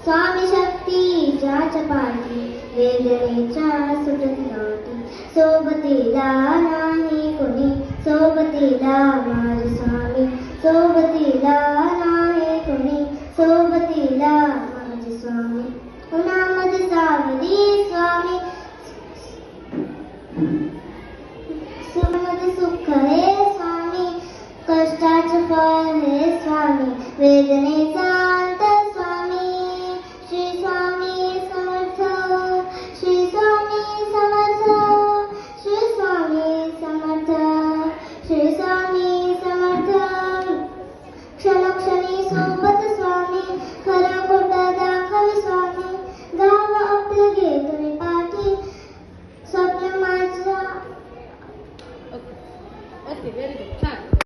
स्वामी शक्तीच्या चपाती वेदनेच्या सुटत नव्हती सोबतीला नाही कोणी सोबतीला माझे स्वामी सोबतीला नाही कोणी सोबतीला माझे स्वामी उन्हामध्ये सावली स्वामी सुखामध्ये सुख हे स्वामी कष्टाचे फळ हे स्वामी वेदनेचा अंत स्वामी श्री स्वामी समर्थ श्री स्वामी समर्थ श्री स्वामी समर्थ श्री स्वामी समर्थ क्षणोक्षणी सोबत स्वामी खरं खोटं दाखवे स्वामी गाव आपलं घे तुम्ही पाठी स्वप्न माझा ओके व्हेरी गुड छान